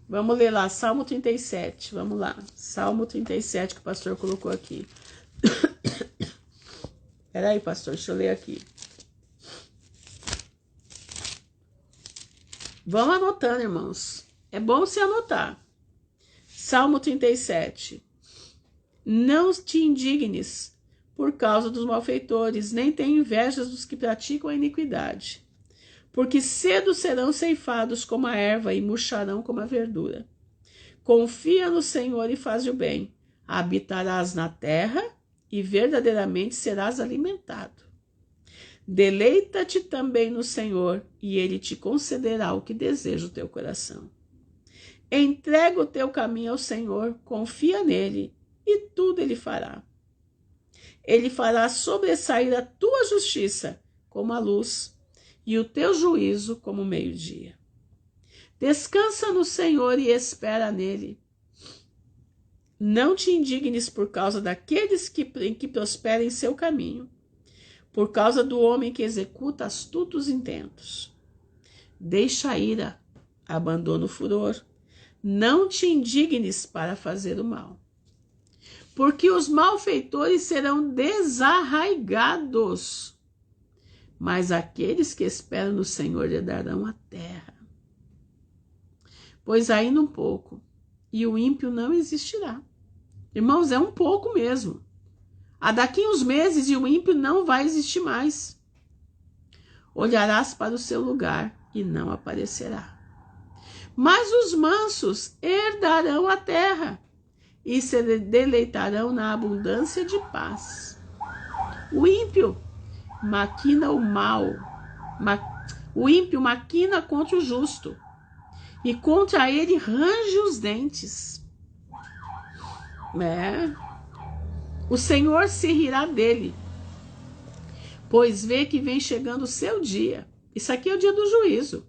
Vamos ler lá, Salmo 37, vamos lá, Salmo 37 que o pastor colocou aqui. Peraí, pastor, deixa eu ler aqui. Vamos anotando, irmãos. É bom se anotar. Salmo 37. Não te indignes por causa dos malfeitores, nem tenha inveja dos que praticam a iniquidade. Porque cedo serão ceifados como a erva e murcharão como a verdura. Confia no Senhor e faz o bem. Habitarás na terra e verdadeiramente serás alimentado. Deleita-te também no Senhor, e Ele te concederá o que deseja o teu coração. Entrega o teu caminho ao Senhor, confia nele, e tudo Ele fará. Ele fará sobressair a tua justiça como a luz, e o teu juízo como o meio-dia. Descansa no Senhor e espera nele. Não te indignes por causa daqueles que prosperam em seu caminho, por causa do homem que executa astutos intentos. Deixa a ira, abandona o furor. Não te indignes para fazer o mal, porque os malfeitores serão desarraigados, mas aqueles que esperam no Senhor herdarão a terra. Pois ainda um pouco, e o ímpio não existirá. Irmãos, é um pouco mesmo. Daqui uns meses e o ímpio não vai existir mais. Olharás para o seu lugar e não aparecerá. Mas os mansos herdarão a terra e se deleitarão na abundância de paz. O ímpio maquina o mal. O ímpio maquina contra o justo, e contra ele range os dentes. O Senhor se rirá dele, pois vê que vem chegando o seu dia. Isso aqui é o dia do juízo.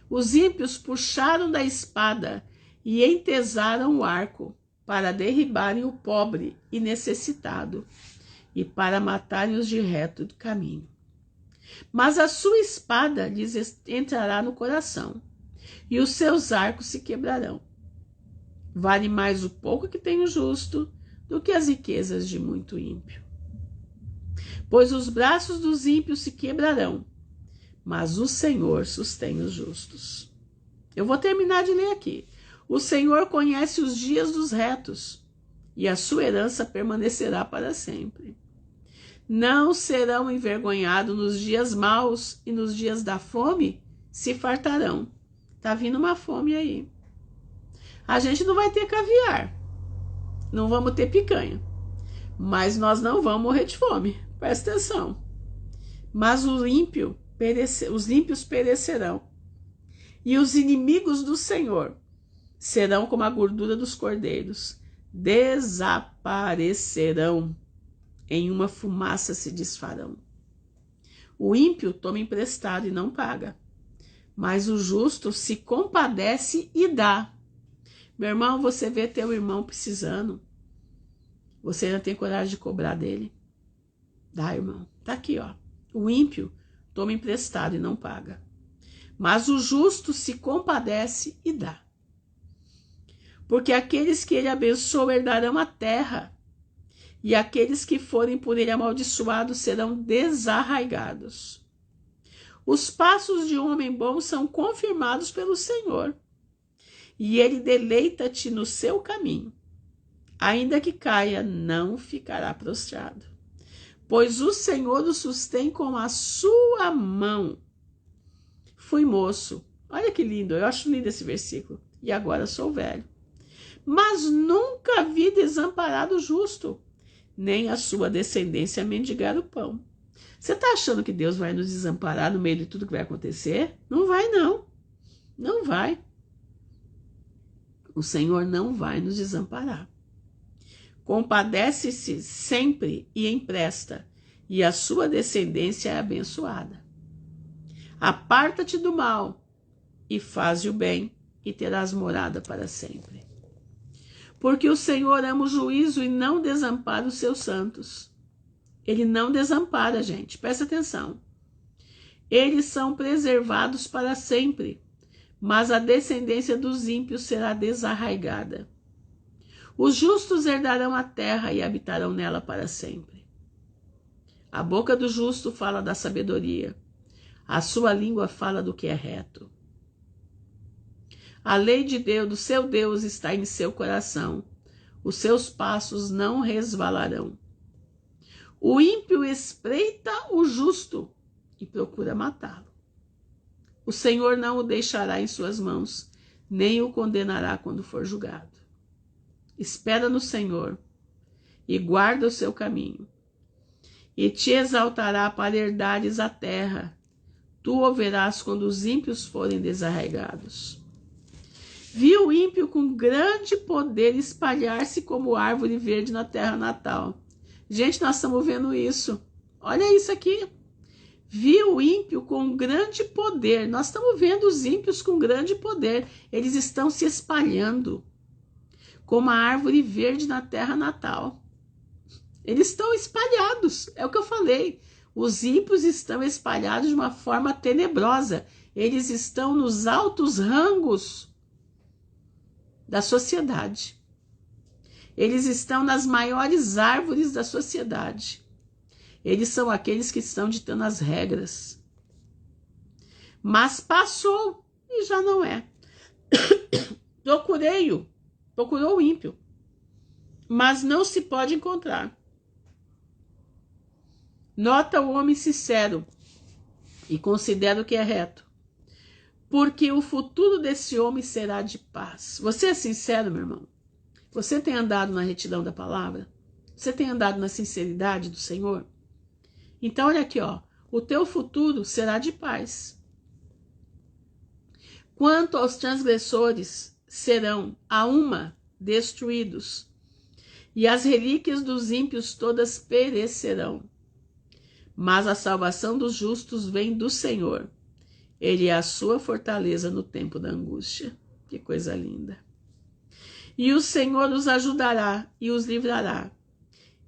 Os ímpios puxaram da espada e entesaram o arco para derribarem o pobre e necessitado e para matarem os de reto do caminho. Mas a sua espada lhes entrará no coração e os seus arcos se quebrarão. Vale mais o pouco que tem o justo do que as riquezas de muito ímpio. Pois os braços dos ímpios se quebrarão, mas o Senhor sustém os justos. Eu vou terminar de ler aqui. O Senhor conhece os dias dos retos, e a sua herança permanecerá para sempre. Não serão envergonhados nos dias maus, e nos dias da fome se fartarão. Tá vindo uma fome aí. A gente não vai ter caviar, não vamos ter picanha, mas nós não vamos morrer de fome. Presta atenção. Mas os ímpios perecerão, e os inimigos do Senhor serão como a gordura dos cordeiros, desaparecerão, em uma fumaça se desfarão. O ímpio toma emprestado e não paga, mas o justo se compadece e dá. Meu irmão, você vê teu irmão precisando, você ainda tem coragem de cobrar dele? Dá, irmão. Tá aqui, ó. O ímpio toma emprestado e não paga, mas o justo se compadece e dá. Porque aqueles que ele abençoa herdarão a terra, e aqueles que forem por ele amaldiçoados serão desarraigados. Os passos de um homem bom são confirmados pelo Senhor, e ele deleita-te no seu caminho. Ainda que caia, não ficará prostrado, pois o Senhor o sustém com a sua mão. Fui moço, olha que lindo, eu acho lindo esse versículo, e agora sou velho. Mas nunca vi desamparado o justo, nem a sua descendência mendigar o pão. Você está achando que Deus vai nos desamparar no meio de tudo que vai acontecer? Não vai, não. Não vai. O Senhor não vai nos desamparar. Compadece-se sempre e empresta, e a sua descendência é abençoada. Aparta-te do mal e faze o bem, e terás morada para sempre. Porque o Senhor ama o juízo e não desampara os seus santos. Ele não desampara, gente, presta atenção. Eles são preservados para sempre, mas a descendência dos ímpios será desarraigada. Os justos herdarão a terra e habitarão nela para sempre. A boca do justo fala da sabedoria, a sua língua fala do que é reto. A lei de Deus, do seu Deus, está em seu coração, os seus passos não resvalarão. O ímpio espreita o justo e procura matá-lo. O Senhor não o deixará em suas mãos, nem o condenará quando for julgado. Espera no Senhor e guarda o seu caminho, e te exaltará para herdares a terra. Tu o verás quando os ímpios forem desarraigados. Vi o ímpio com grande poder espalhar-se como árvore verde na terra natal. Gente, nós estamos vendo isso. Olha isso aqui. Vi o ímpio com grande poder. Nós estamos vendo os ímpios com grande poder. Eles estão se espalhando como a árvore verde na terra natal. Eles estão espalhados. É o que eu falei. Os ímpios estão espalhados de uma forma tenebrosa. Eles estão nos altos rangos da sociedade. Eles estão nas maiores árvores da sociedade. Eles são aqueles que estão ditando as regras. Mas passou e já não é. Procurou o ímpio, mas não se pode encontrar. Nota o homem sincero e considera o que é reto, porque o futuro desse homem será de paz. Você é sincero, meu irmão? Você tem andado na retidão da palavra? Você tem andado na sinceridade do Senhor? Então, olha aqui, ó. O teu futuro será de paz. Quanto aos transgressores, serão a uma destruídos, e as relíquias dos ímpios todas perecerão. Mas a salvação dos justos vem do Senhor. Ele é a sua fortaleza no tempo da angústia. Que coisa linda. E o Senhor os ajudará e os livrará.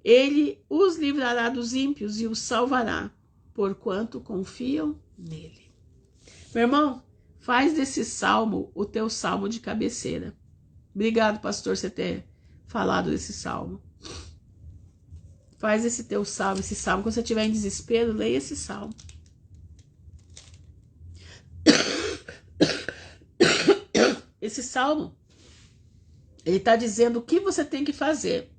Ele os livrará dos ímpios e os salvará, porquanto confiam nele. Meu irmão, faz desse salmo o teu salmo de cabeceira. Obrigado, pastor, você ter falado desse salmo. Faz esse teu salmo, esse salmo. Quando você estiver em desespero, leia esse salmo. Esse salmo Ele está dizendo o que você tem que fazer.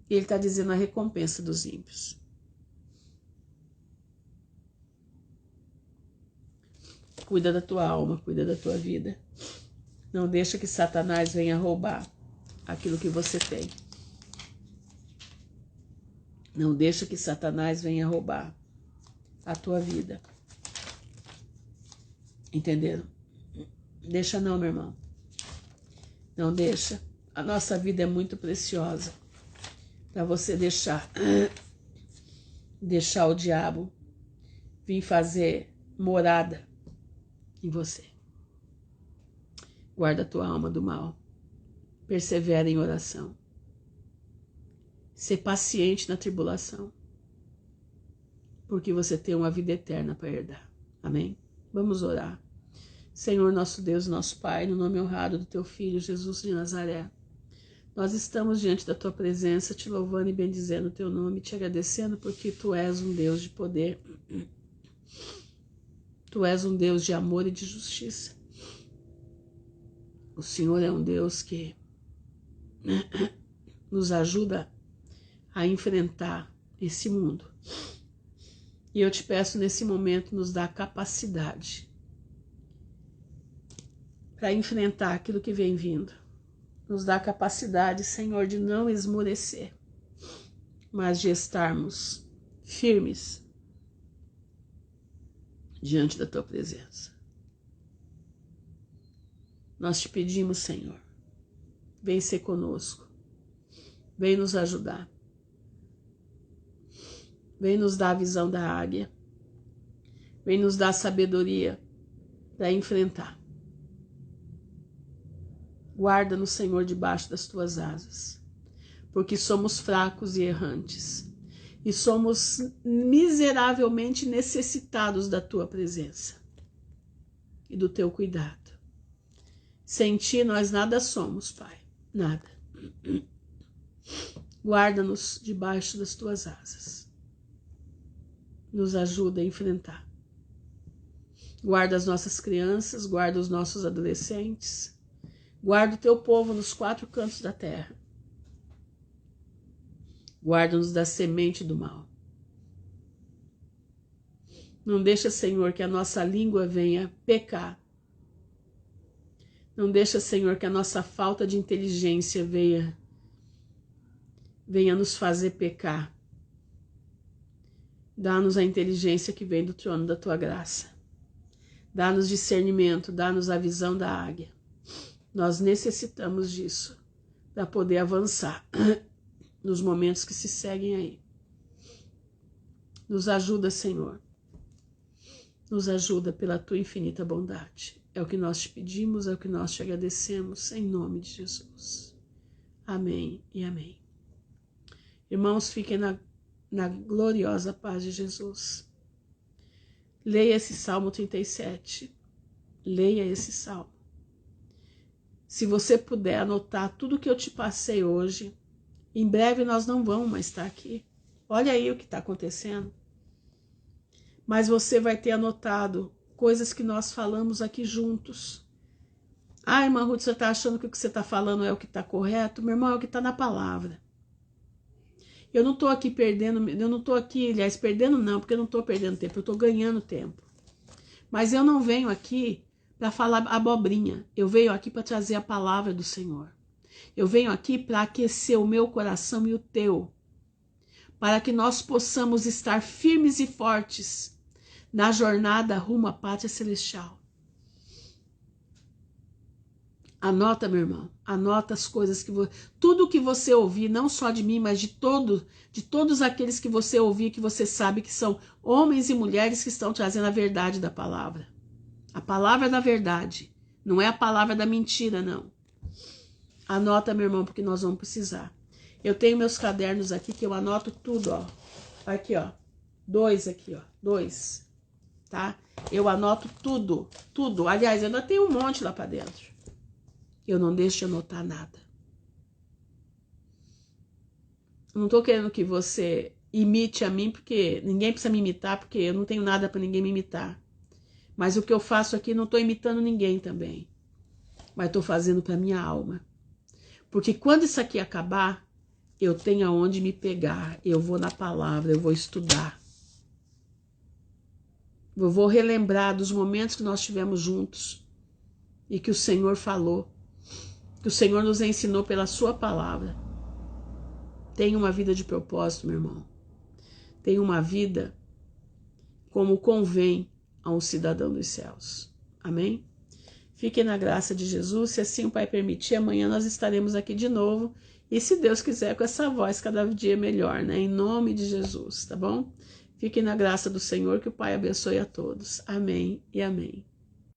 E ele está dizendo a recompensa dos ímpios. Cuida da tua alma, cuida da tua vida. Não deixa que Satanás venha roubar aquilo que você tem. Não deixa que Satanás venha roubar a tua vida. Entenderam? Deixa não, meu irmão. Não deixa. A nossa vida é muito preciosa para você deixar o diabo vir fazer morada em você. Guarda a tua alma do mal. Persevera em oração. Ser paciente na tribulação. Porque você tem uma vida eterna para herdar. Amém? Vamos orar. Senhor, nosso Deus, nosso Pai, no nome honrado do teu Filho, Jesus de Nazaré. Nós estamos diante da tua presença, te louvando e bendizendo o teu nome, te agradecendo porque tu és um Deus de poder. Tu és um Deus de amor e de justiça. O Senhor é um Deus que nos ajuda a enfrentar esse mundo. E eu te peço nesse momento, nos dá capacidade para enfrentar aquilo que vem vindo. Nos dá capacidade, Senhor, de não esmorecer, mas de estarmos firmes diante da tua presença. Nós te pedimos, Senhor, vem ser conosco, vem nos ajudar, vem nos dar a visão da águia, vem nos dar sabedoria para enfrentar. Guarda-nos, Senhor, debaixo das tuas asas, porque somos fracos e errantes, e somos miseravelmente necessitados da tua presença e do teu cuidado. Sem ti nós nada somos, Pai, nada. Guarda-nos debaixo das tuas asas. Nos ajuda a enfrentar. Guarda as nossas crianças, guarda os nossos adolescentes. Guarda o teu povo nos 4 cantos da terra. Guarda-nos da semente do mal. Não deixa, Senhor, que a nossa língua venha pecar. Não deixa, Senhor, que a nossa falta de inteligência venha nos fazer pecar. Dá-nos a inteligência que vem do trono da tua graça. Dá-nos discernimento, dá-nos a visão da águia. Nós necessitamos disso para poder avançar nos momentos que se seguem aí. Nos ajuda, Senhor. Nos ajuda pela tua infinita bondade. É o que nós te pedimos, é o que nós te agradecemos, em nome de Jesus. Amém e amém. Irmãos, fiquem na gloriosa paz de Jesus. Leia esse Salmo 37. Leia esse Salmo. Se você puder anotar tudo que eu te passei hoje, em breve nós não vamos mais estar aqui. Olha aí o que está acontecendo. Mas você vai ter anotado coisas que nós falamos aqui juntos. Ah, irmã Ruth, você está achando que o que você está falando é o que está correto? Meu irmão, é o que está na palavra. Eu não estou aqui perdendo, eu não estou aqui, aliás, perdendo não, porque eu não estou perdendo tempo, eu estou ganhando tempo. Mas eu não venho aqui para falar abobrinha, eu venho aqui para trazer a palavra do Senhor. Eu venho aqui para aquecer o meu coração e o teu, para que nós possamos estar firmes e fortes na jornada rumo à pátria celestial. Anota, meu irmão, anota as coisas que tudo que você ouvir, não só de mim, mas de todos aqueles que você ouvir, que você sabe que são homens e mulheres que estão trazendo a verdade da palavra. A palavra da verdade, não é a palavra da mentira, não. Anota, meu irmão, porque nós vamos precisar. Eu tenho meus cadernos aqui que eu anoto tudo, ó. Aqui, ó. 2 aqui, ó. 2, tá? Eu anoto tudo, tudo. Aliás, ainda tem um monte lá para dentro. Eu não deixo de anotar nada. Eu não tô querendo que você imite a mim, porque ninguém precisa me imitar, porque eu não tenho nada para ninguém me imitar. Mas o que eu faço aqui, não tô imitando ninguém também. Mas tô fazendo para minha alma. Porque quando isso aqui acabar, eu tenho aonde me pegar, eu vou na palavra, eu vou estudar. Eu vou relembrar dos momentos que nós tivemos juntos e que o Senhor falou, que o Senhor nos ensinou pela sua palavra. Tenha uma vida de propósito, meu irmão. Tenha uma vida como convém a um cidadão dos céus. Amém? Fiquem na graça de Jesus, se assim o Pai permitir, amanhã nós estaremos aqui de novo, e se Deus quiser, com essa voz cada dia melhor, né? Em nome de Jesus, tá bom? Fiquem na graça do Senhor, que o Pai abençoe a todos. Amém e amém.